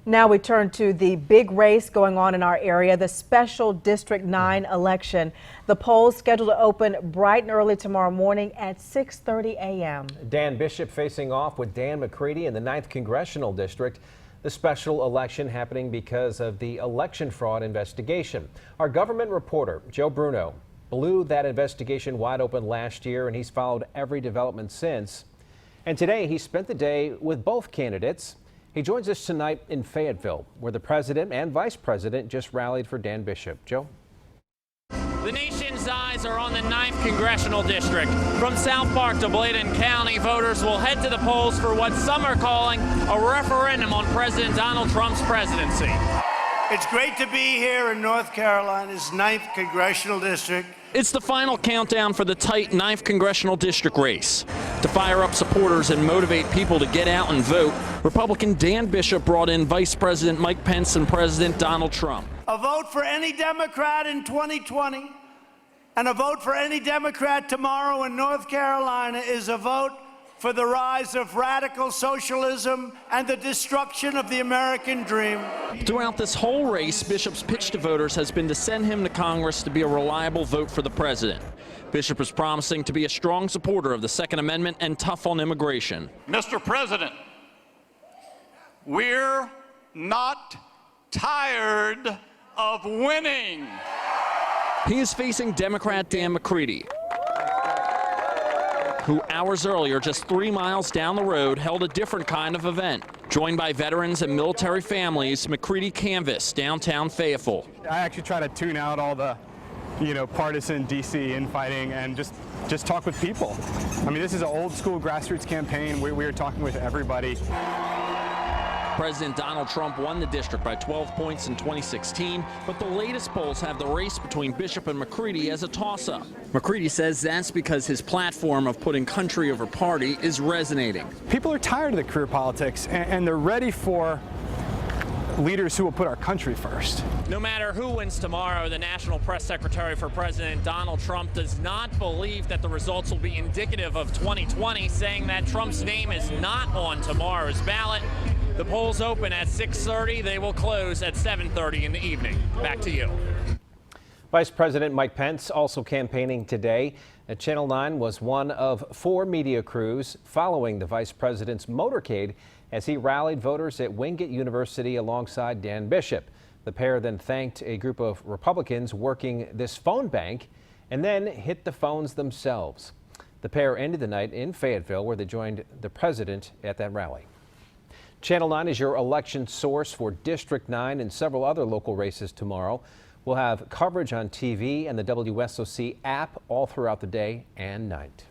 Now we turn to the big race going on in our area, the special District 9 election. The polls scheduled to open bright and early tomorrow morning at 6:30 a.m. Dan Bishop facing off with Dan McCready in the 9th Congressional District. The special election happening because of the election fraud investigation. Our government reporter, Joe Bruno, blew that investigation wide open last year, and he's followed every development since. And today he spent the day with both candidates. He joins us tonight in Fayetteville, where the president and vice president just rallied for Dan Bishop. Joe? The nation's eyes are on the 9th Congressional District. From South Park to Bladen County, voters will head to the polls for what some are calling a referendum on President Donald Trump's presidency. It's great to be here in North Carolina's 9th Congressional District. It's the final countdown for the tight 9th Congressional District race. To fire up supporters and motivate people to get out and vote, Republican Dan Bishop brought in Vice President Mike Pence and President Donald Trump. A vote for any Democrat in 2020 and a vote for any Democrat tomorrow in North Carolina is a vote for the rise of radical socialism and the destruction of the American dream. Throughout this whole race, Bishop's pitch to voters has been to send him to Congress to be a reliable vote for the president. Bishop is promising to be a strong supporter of the Second Amendment and tough on immigration. Mr. President, we're not tired of winning. He is facing Democrat Dan McCready, who hours earlier, just 3 miles down the road, held a different kind of event. Joined by veterans and military families, McCready canvassed downtown Fayetteville. I actually try to tune out all the, partisan DC infighting and just talk with people. I mean, this is an old school grassroots campaign. We are talking with everybody. President Donald Trump won the district by 12 points in 2016, but the latest polls have the race between Bishop and McCready as a toss-up. McCready says that's because his platform of putting country over party is resonating. People are tired of the career politics, and they're ready for leaders who will put our country first. No matter who wins tomorrow, the National Press Secretary for President Donald Trump does not believe that the results will be indicative of 2020, saying that Trump's name is not on tomorrow's ballot. The polls open at 6:30. They will close at 7:30 in the evening. Back to you. Vice President Mike Pence also campaigning today. Channel 9 was one of 4 media crews following the vice president's motorcade as he rallied voters at Wingate University alongside Dan Bishop. The pair then thanked a group of Republicans working this phone bank and then hit the phones themselves. The pair ended the night in Fayetteville, where they joined the president at that rally. Channel 9 is your election source for District 9 and several other local races tomorrow. We'll have coverage on TV and the WSOC app all throughout the day and night.